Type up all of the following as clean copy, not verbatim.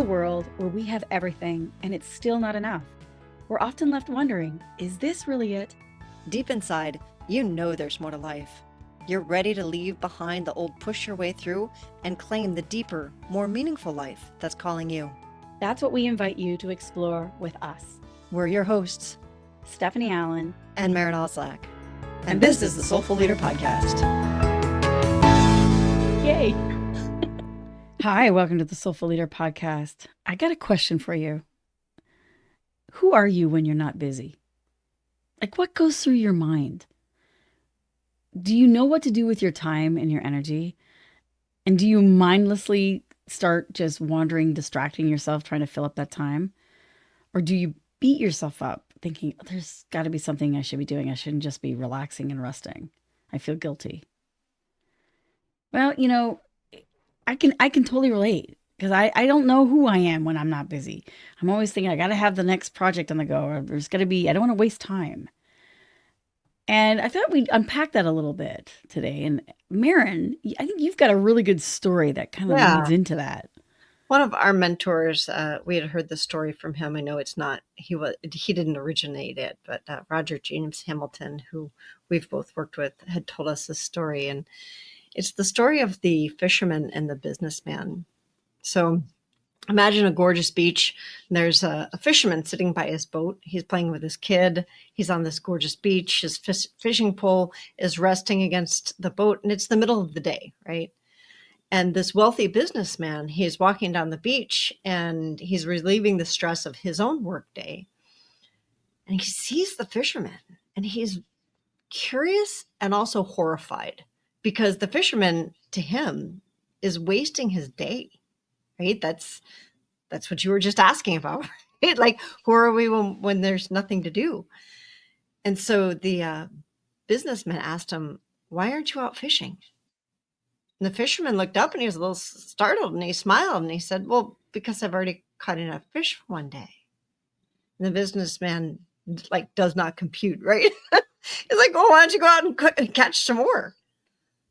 a world where we have everything and it's still not enough, we're often left wondering, is this really it? Deep inside, you know there's more to life. You're ready to leave behind the old push your way through and claim the deeper, more meaningful life that's calling you. That's what we invite you to explore with us. We're your hosts, Stephanie Allen and Maren Stephanie. And this is the Soulful Leader Podcast. Yay! Hi, welcome to the Soulful Leader Podcast. I got a question for you. Who are you when you're not busy? Like, what goes through your mind? Do you know what to do with your time and your energy? And do you mindlessly start just wandering, distracting yourself, trying to fill up that time? Or do you beat yourself up thinking, there's got to be something I should be doing. I shouldn't just be relaxing and resting. I feel guilty. Well, you know, I can totally relate because I don't know who I am when I'm not busy. I'm always thinking I got to have the next project on the go, or there's got to be, I don't want to waste time. And I thought we'd unpack that a little bit today. And Maren, I think you've got a really good story that kind of leads into that. One of our mentors, we had heard the story from him. I know it's not, he didn't originate it, but Roger James Hamilton, who we've both worked with, had told us this story. And it's the story of the fisherman and the businessman. So imagine a gorgeous beach. There's a fisherman sitting by his boat. He's playing with his kid. He's on this gorgeous beach. His fishing pole is resting against the boat, and it's the middle of the day, right? And this wealthy businessman, he's walking down the beach, and he's relieving the stress of his own workday. And he sees the fisherman, and he's curious and also horrified, because the fisherman, to him, is wasting his day, right? That's what you were just asking about, right? Like, who are we when there's nothing to do? And so the businessman asked him, why aren't you out fishing? And the fisherman looked up and he was a little startled, and he smiled and he said, well, because I've already caught enough fish for one day. And the businessman does not compute, right? He's like, well, why don't you go out and catch some more?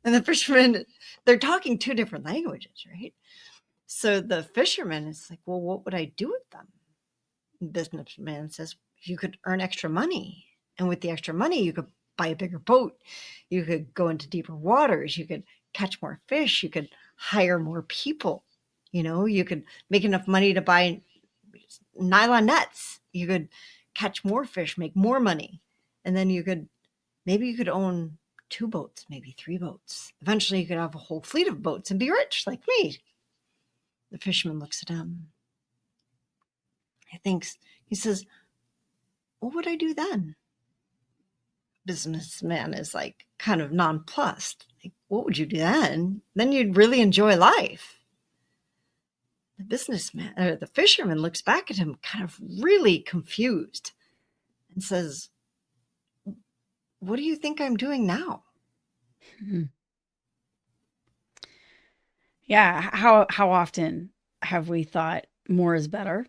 And the fisherman, they're talking two different languages, right? So the fisherman is like, well, what would I do with them? The businessman says, you could earn extra money. And with the extra money, you could buy a bigger boat. You could go into deeper waters. You could catch more fish. You could hire more people. You know, you could make enough money to buy nylon nets. You could catch more fish, make more money. And then maybe you could own 2 boats, maybe 3 boats. Eventually you could have a whole fleet of boats and be rich like me. The fisherman looks at him. He says, what would I do then? Businessman is like kind of nonplussed. Like, what would you do then? Then you'd really enjoy life. The fisherman looks back at him kind of really confused and says, what do you think I'm doing now? Yeah. How often have we thought more is better?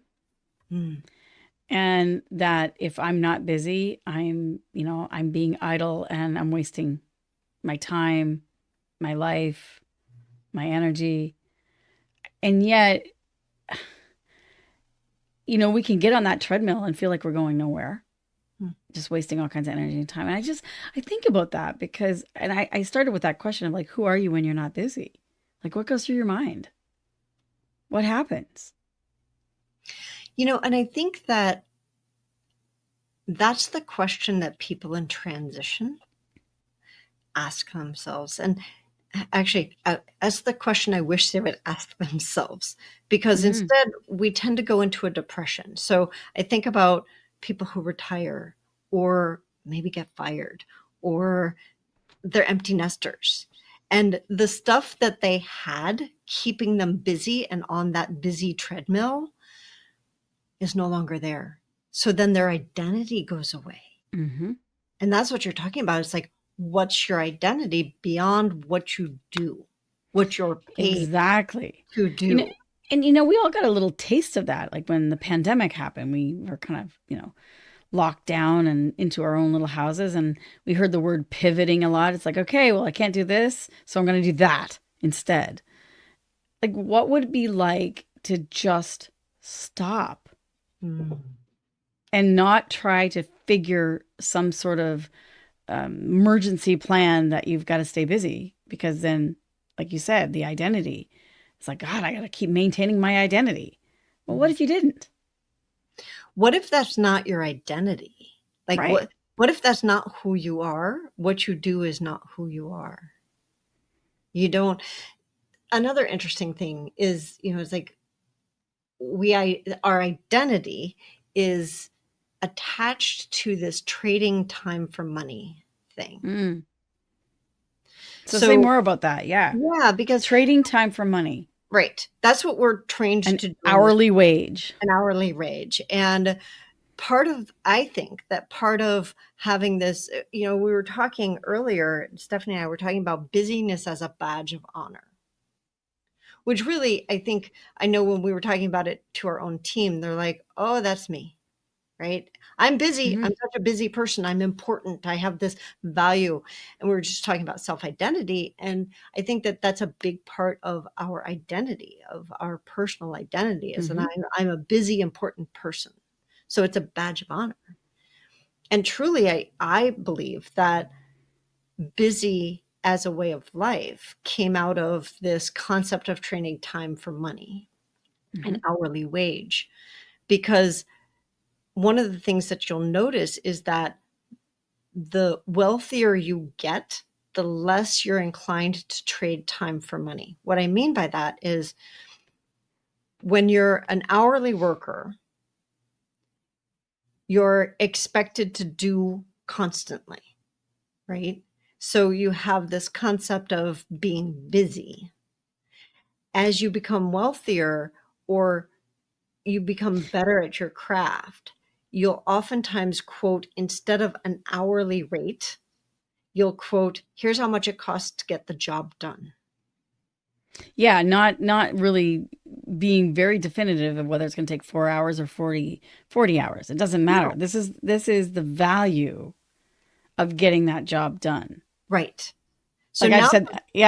And that if I'm not busy, I'm being idle and I'm wasting my time, my life, my energy. And yet, we can get on that treadmill and feel like we're going nowhere, just wasting all kinds of energy and time. And I think about that because, and I started with that question of like, who are you when you're not busy? Like, what goes through your mind? What happens? And I think that's the question that people in transition ask themselves. And actually, that's the question I wish they would ask themselves, because instead we tend to go into a depression. So I think about people who retire or maybe get fired, or they're empty nesters. And the stuff that they had keeping them busy and on that busy treadmill is no longer there. So then their identity goes away. Mm-hmm. And that's what you're talking about. It's like, what's your identity beyond what you do, what you're paid exactly to do? We all got a little taste of that. Like when the pandemic happened, we were kind of, locked down and into our own little houses. And we heard the word pivoting a lot. It's like, okay, well, I can't do this, so I'm going to do that instead. Like, what would it be like to just stop Mm. and not try to figure some sort of emergency plan that you've got to stay busy, because then, like you said, the identity, it's like, God, I got to keep maintaining my identity. Well, what if you didn't? What if that's not your identity? Like Right. what if that's not who you are? What you do is not who you are. You don't. Another interesting thing is, it's like our identity is attached to this trading time for money thing. Mm. So say So more about that. Yeah. yeah, because Trading time for money, right, that's what we're trained an to do in this, hourly wage. an hourly wage. And I think that part of having this, we were talking earlier, Stephanie and I were talking about busyness as a badge of honor, which really, I know when we were talking about it to our own team, they're like, oh, that's me, right? I'm busy. Mm-hmm. I'm such a busy person. I'm important. I have this value. And we were just talking about self-identity. And I think that that's a big part of our identity, of our personal identity, is that Mm-hmm. I'm a busy, important person. So it's a badge of honor. And truly, I believe that busy as a way of life came out of this concept of trading time for money, Mm-hmm. an hourly wage. Because one of the things that you'll notice is that the wealthier you get, the less you're inclined to trade time for money. What I mean by that is when you're an hourly worker, you're expected to do constantly, right? So you have this concept of being busy. As you become wealthier or you become better at your craft, you'll oftentimes quote, instead of an hourly rate, you'll quote, here's how much it costs to get the job done. Yeah, not really being very definitive of whether it's going to take 4 hours or 40 hours. It doesn't matter. No. This is the value of getting that job done. Right. So Like now,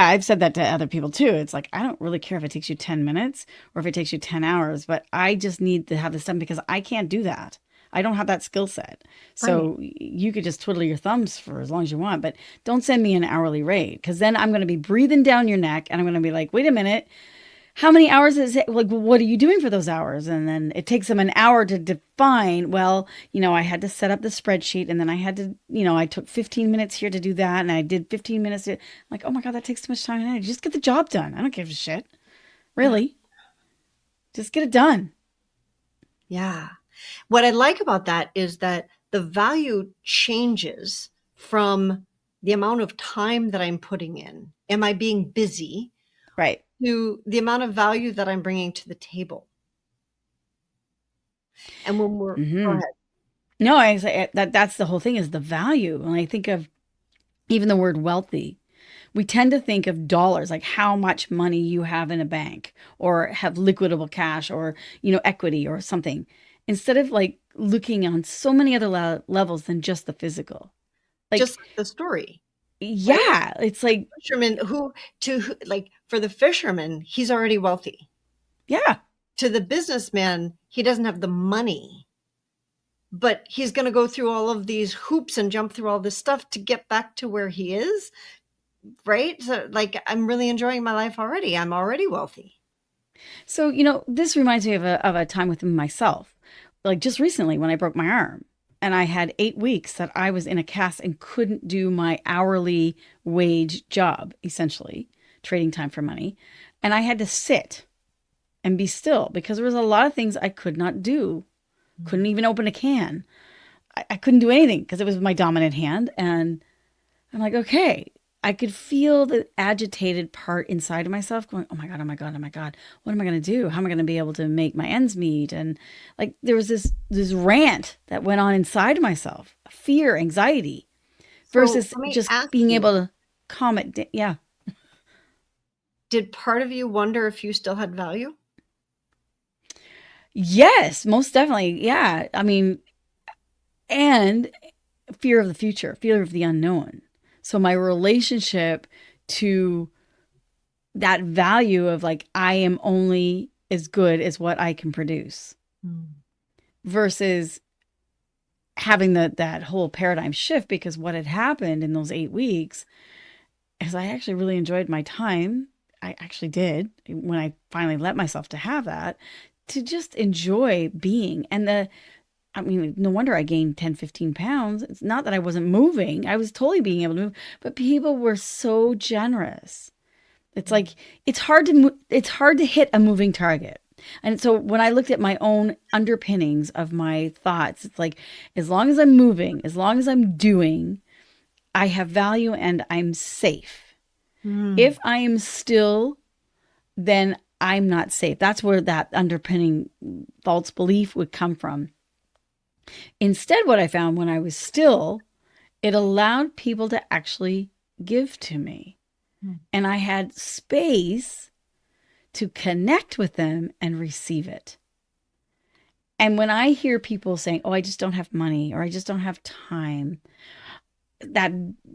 I've said that to other people too. It's like, I don't really care if it takes you 10 minutes or if it takes you 10 hours, but I just need to have this done because I can't do that. I don't have that skill set. right. So you could just twiddle your thumbs for as long as you want, but don't send me an hourly rate, because then I'm going to be breathing down your neck and I'm going to be like, wait a minute, how many hours is it? Like, what are you doing for those hours? And then it takes them an hour to define, well, I had to set up the spreadsheet, and then I had to, I took 15 minutes here to do that. And I did 15 minutes to, like, oh my God, that takes too much time and energy. Just get the job done. I don't give a shit. Yeah. Really. Just get it done. Yeah. What I like about that is that the value changes from the amount of time that I'm putting in. Am I being busy? Right. To the amount of value that I'm bringing to the table. And when go Mm-hmm. ahead. No, I say that's the whole thing, is the value. When I think of even the word wealthy, we tend to think of dollars, like how much money you have in a bank or have liquidable cash or, equity or something, instead of like looking on so many other levels than just the physical. Like, Just like the story, right? yeah, it's like, Fisherman like for the fisherman, he's already wealthy. yeah. To the businessman, he doesn't have the money, but he's going to go through all of these hoops and jump through all this stuff to get back to where he is, right? So like, I'm really enjoying my life already. I'm already wealthy. So, this reminds me of a time with myself. Like just recently when I broke my arm and I had 8 weeks that I was in a cast and couldn't do my hourly wage job, essentially trading time for money. And I had to sit and be still because there was a lot of things I could not do. Couldn't even open a can. I couldn't do anything because it was my dominant hand. And I'm like, okay. I could feel the agitated part inside of myself going, oh my God, oh my God, oh my God. What am I going to do? How am I going to be able to make my ends meet? And like there was this rant that went on inside of myself, fear, anxiety, So versus let me just ask being you, able to calm it down. Yeah. did part of you wonder if you still had value? Yes, most definitely. Yeah. I mean, and fear of the future, fear of the unknown. So my relationship to that value of like, I am only as good as what I can produce, Mm. versus having that whole paradigm shift. Because what had happened in those 8 weeks is I actually really enjoyed my time. I actually did, when I finally let myself to have that, to just enjoy being. I mean, no wonder I gained 10, 15 pounds. It's not that I wasn't moving. I was totally being able to move, but people were so generous. It's like it's hard to hit a moving target. And so when I looked at my own underpinnings of my thoughts, it's like, as long as I'm moving, as long as I'm doing, I have value and I'm safe. Mm. If I am still, then I'm not safe. That's where that underpinning false belief would come from. Instead, what I found, when I was still, it allowed people to actually give to me. Mm. And I had space to connect with them and receive it. And when I hear people saying, oh, I just don't have money, or I just don't have time, that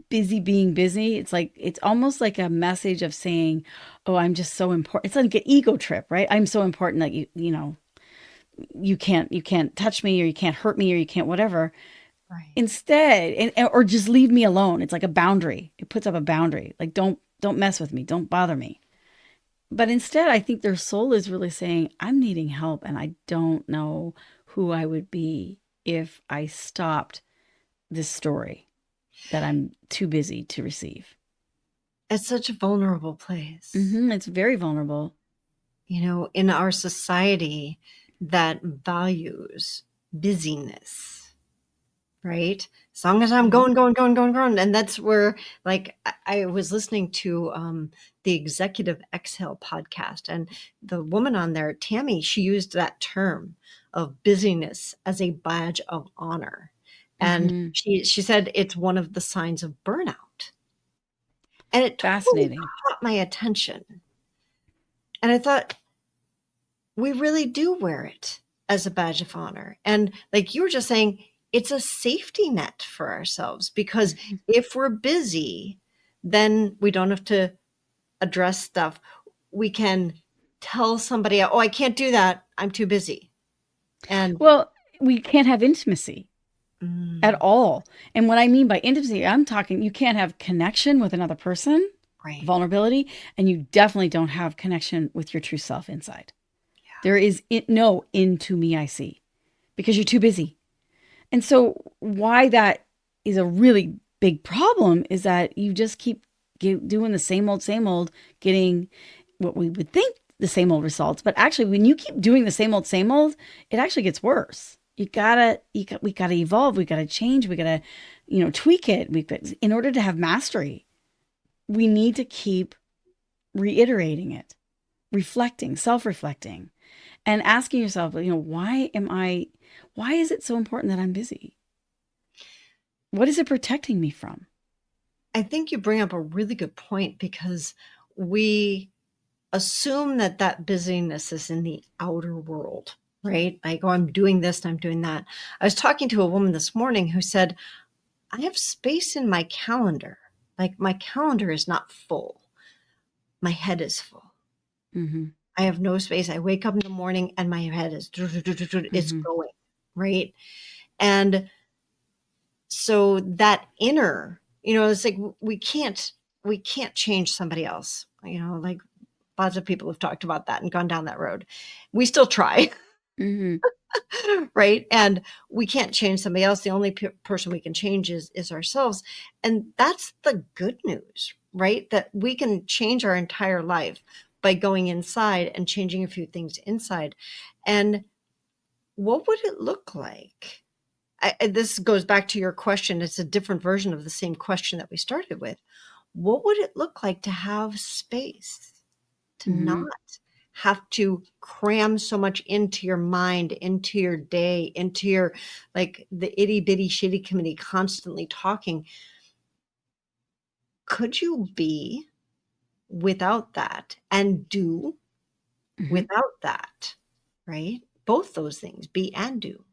busy being busy, it's like, it's almost like a message of saying, oh, I'm just so important. It's like an ego trip, right? I'm so important that you can't touch me, or you can't hurt me, or you can't whatever. Right. Instead, or just leave me alone. It's like a boundary. It puts up a boundary. Like, don't mess with me. Don't bother me. But instead, I think their soul is really saying, I'm needing help, and I don't know who I would be if I stopped this story that I'm too busy to receive. It's such a vulnerable place. It's very vulnerable. In our society that values busyness, right? As long as I'm Mhm. going. And that's where, like, I was listening to the Executive Exhale podcast, and the woman on there, Tammy, she used that term of busyness as a badge of honor. And Mhm. she said it's one of the signs of burnout. And it totally Fascinating. caught my attention. And I thought, we really do wear it as a badge of honor. And like you were just saying, it's a safety net for ourselves, because Mhm. if we're busy, then we don't have to address stuff. We can tell somebody, oh, I can't do that. I'm too busy. And Well, we can't have intimacy at mm, all. And what I mean by intimacy, I'm talking, you can't have connection with another person, right. vulnerability, and you definitely don't have connection with your true self inside. Yeah. There is no into me I see, because you're too busy. And so, why that is a really big problem is that you just keep doing the same old, getting what we would think the same old results. But actually, when you keep doing the same old, it actually gets worse. We gotta evolve. We gotta change. We gotta, tweak it. In order to have mastery, we need to keep reiterating it, reflecting, self-reflecting, and asking yourself, why is it so important that I'm busy? What is it protecting me from? I think you bring up a really good point, because we assume that that busyness is in the outer world, right? Like, oh, I'm doing this and I'm doing that. I was talking to a woman this morning who said, I have space in my calendar. Like, my calendar is not full. My head is full. Mm-hmm. I have no space. I wake up in the morning and my head is it's Mm-hmm. going, right? And so that inner, it's like we can't change somebody else. Like, lots of people have talked about that and gone down that road. We still try. Mm-hmm. Right? And we can't change somebody else. The only person we can change is ourselves. And that's the good news, right? That we can change our entire life by going inside and changing a few things inside. And what would it look like? This goes back to your question. It's a different version of the same question that we started with. What would it look like to have space? To not Mm-hmm. have to cram so much into your mind, into your day, into your, like, the itty bitty shitty committee constantly talking. Could you be without that and do Mm-hmm. without that? Right? Both those things, be and do.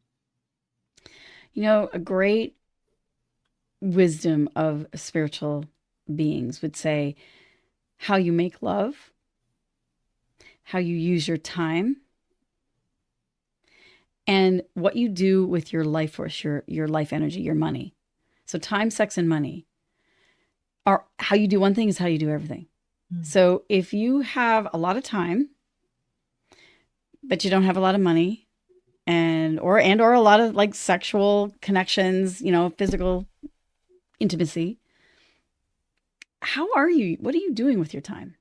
A great wisdom of spiritual beings would say, how you make love, how you use your time, and what you do with your life force, your life energy, your money. So time, sex, and money are how you do one thing is how you do everything. So if you have a lot of time, but you don't have a lot of money or a lot of like sexual connections, physical intimacy, what are you doing with your time?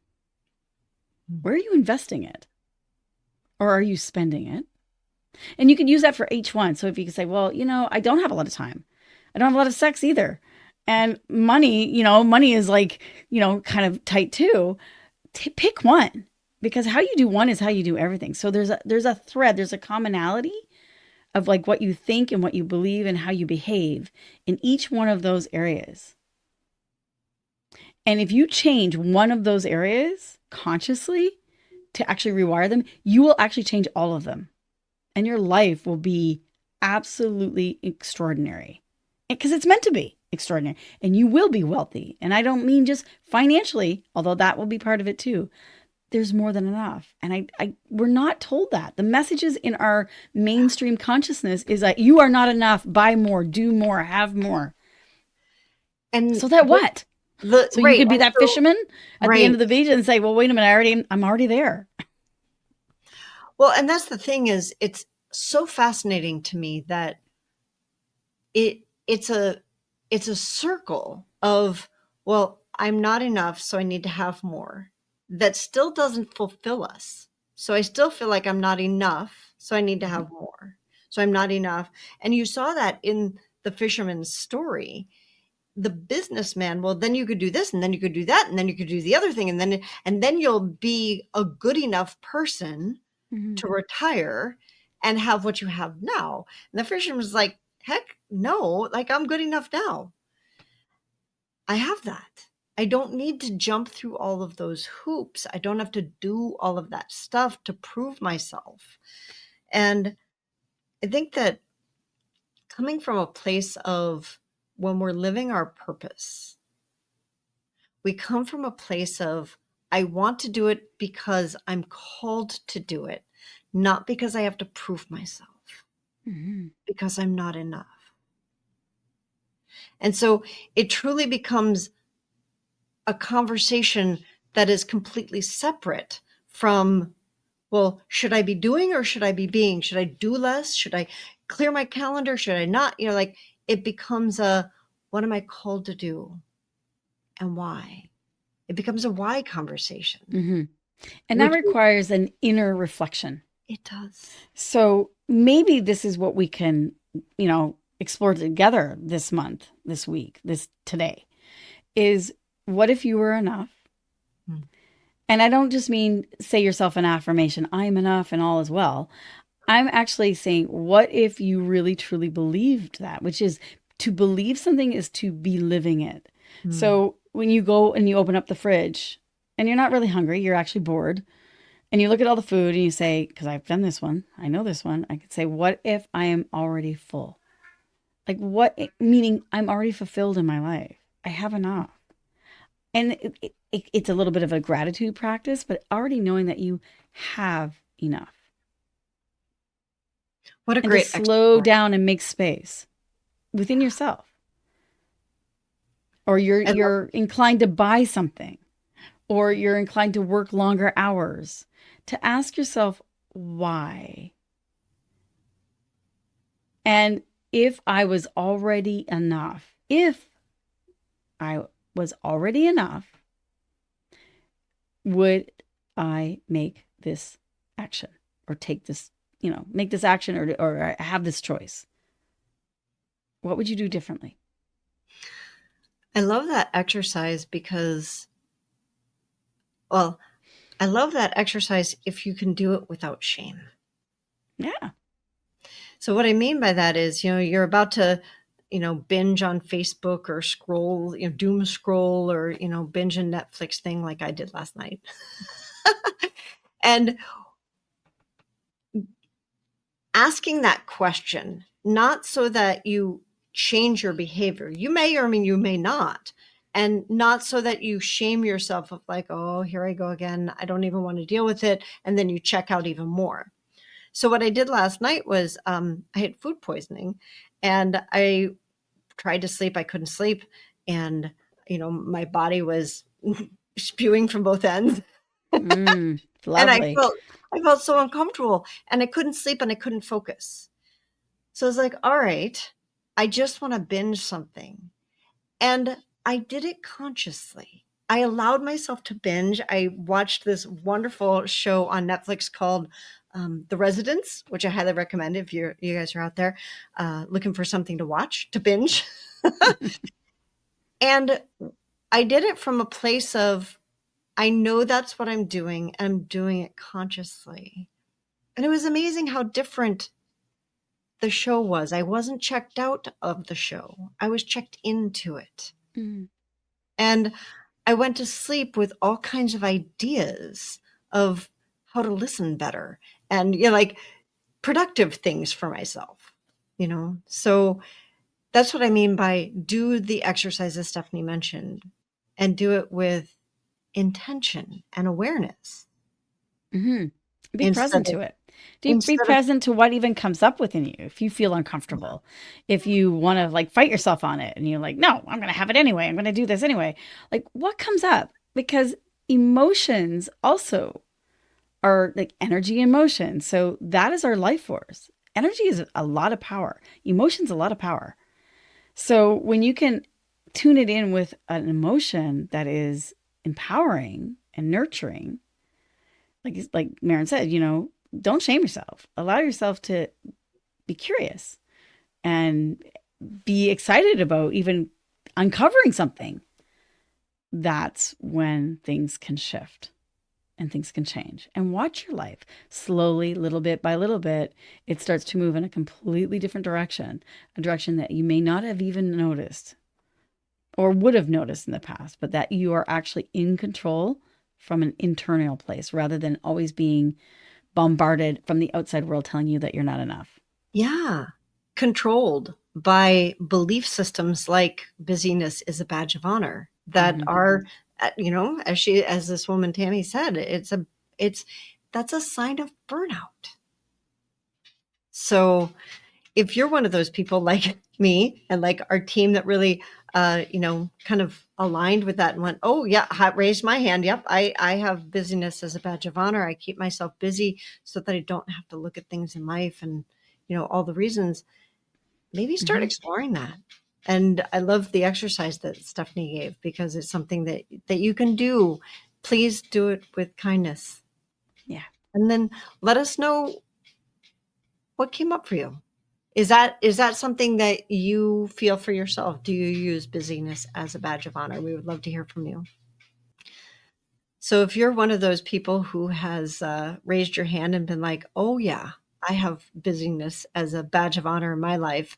Where are you investing it? Or are you spending it? And you can use that for each one. So if you can say, well, I don't have a lot of time. I don't have a lot of sex either. And money is like, kind of tight too. Pick one, because how you do one is how you do everything. So there's a thread, there's a commonality of like what you think and what you believe and how you behave in each one of those areas. And if you change one of those areas consciously to actually rewire them, you will actually change all of them. And your life will be absolutely extraordinary, because it's meant to be extraordinary, and you will be wealthy. And I don't mean just financially, although that will be part of it too. There's more than enough. And we're not told that. The messages in our mainstream consciousness is that you are not enough, buy more, do more, have more. And so that what? So you could be that fisherman at the end of the beach and say, well, wait a minute, I'm already there. Well, and that's the thing is, it's so fascinating to me that it's a circle of, well, I'm not enough, so I need to have more. That still doesn't fulfill us. So I still feel like I'm not enough, so I need to have more. So I'm not enough. And you saw that in the fisherman's story. The businessman, well, then you could do this, and then you could do that, and then you could do the other thing, and then you'll be a good enough person to retire and have what you have now. And the fisherman was like, heck no, like I'm good enough now. I have that. I don't need to jump through all of those hoops. I don't have to do all of that stuff to prove myself. And I think that coming from a place of, when we're living our purpose, we come from a place of, I want to do it because I'm called to do it, not because I have to prove myself, because I'm not enough. And so it truly becomes a conversation that is completely separate from, well, should I be doing or should I be being? Should I do less? Should I clear my calendar? Should I not? Like it becomes what am I called to do and why? It becomes a why conversation. And that requires an inner reflection. It does. So maybe this is what we can, explore together this month, this week, today, is what if you were enough? And I don't just mean say yourself an affirmation, I'm enough and all is well. I'm actually saying, what if you really truly believed that? Which is, to believe something is to be living it. So when you go and you open up the fridge and you're not really hungry, you're actually bored, and you look at all the food and you say, because I've done this one, I know this one, I could say, what if I am already full? Like meaning I'm already fulfilled in my life. I have enough. And it's a little bit of a gratitude practice, but already knowing that you have enough. What a great slow down and make space within yourself. Or you're inclined to buy something, or you're inclined to work longer hours, to ask yourself why. And if I was already enough, would I make this action or take this, make this action or have this choice? What would you do differently? I love that exercise because, well, I love that exercise if you can do it without shame. Yeah. So what I mean by that is, you're about to, binge on Facebook or scroll, doom scroll, or, binge a Netflix thing like I did last night. And asking that question, not so that you change your behavior. You may, or you may not. And not so that you shame yourself of like, oh, here I go again. I don't even want to deal with it. And then you check out even more. So what I did last night was I had food poisoning and I tried to sleep. I couldn't sleep. And, my body was spewing from both ends. Mm, And lovely. I felt so uncomfortable and I couldn't sleep and I couldn't focus. So I was like, all right, I just want to binge something. And I did it consciously. I allowed myself to binge. I watched this wonderful show on Netflix called The Residents, which I highly recommend if you guys are out there looking for something to watch, to binge. And I did it from a place of, I know that's what I'm doing, and I'm doing it consciously. And it was amazing how different the show was. I wasn't checked out of the show. I was checked into it. Mm. And I went to sleep with all kinds of ideas of how to listen better and, like productive things for myself, So that's what I mean by do the exercises Stephanie mentioned and do it with intention and awareness Mm-hmm. Be instead present of, to it. Be present to what even comes up within you. If you feel uncomfortable, if you want to like fight yourself on it and you're like, no, I'm going to have it anyway. I'm going to do this anyway. Like what comes up? Because emotions also are like energy and motion. So that is our life force. Energy is a lot of power. Emotion's a lot of power. So when you can tune it in with an emotion that is empowering and nurturing, like Maren said, don't shame yourself. Allow yourself to be curious and be excited about even uncovering something. That's when things can shift and things can change. And watch your life slowly, little bit by little bit. It starts to move in a completely different direction, a direction that you may not have even noticed or would have noticed in the past, but that you are actually in control from an internal place rather than always being bombarded from the outside world telling you that you're not enough. Yeah. Controlled by belief systems like busyness is a badge of honor that are, as this woman Tammy said, that's a sign of burnout. So if you're one of those people like me and like our team that really, kind of aligned with that and went, oh yeah, raised my hand. Yep. I have busyness as a badge of honor. I keep myself busy so that I don't have to look at things in life and, all the reasons. Maybe start exploring that. And I love the exercise that Stephanie gave because it's something that you can do. Please do it with kindness. Yeah. And then let us know what came up for you. Is that something that you feel for yourself? Do you use busyness as a badge of honor? We would love to hear from you. So if you're one of those people who has raised your hand and been like, oh yeah, I have busyness as a badge of honor in my life,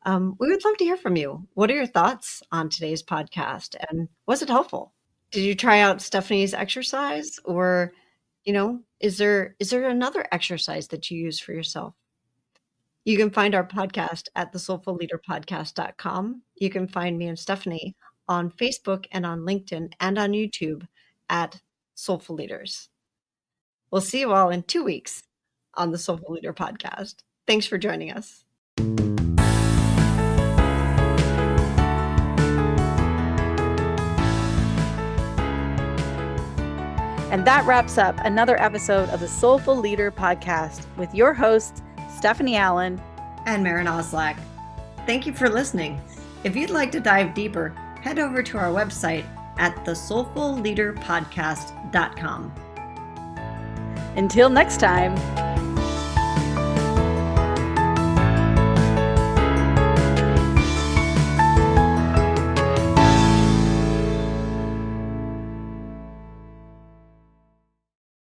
we would love to hear from you. What are your thoughts on today's podcast? And was it helpful? Did you try out Stephanie's exercise? Or, is there another exercise that you use for yourself? You can find our podcast at thesoulfulleaderpodcast.com. You can find me and Stephanie on Facebook and on LinkedIn and on YouTube at Soulful Leaders. We'll see you all in 2 weeks on the Soulful Leader podcast. Thanks for joining us. And that wraps up another episode of the Soulful Leader podcast with your hosts, Stephanie Allen and Maren Oslack. Thank you for listening. If you'd like to dive deeper, head over to our website at thesoulfulleaderpodcast.com. Until next time.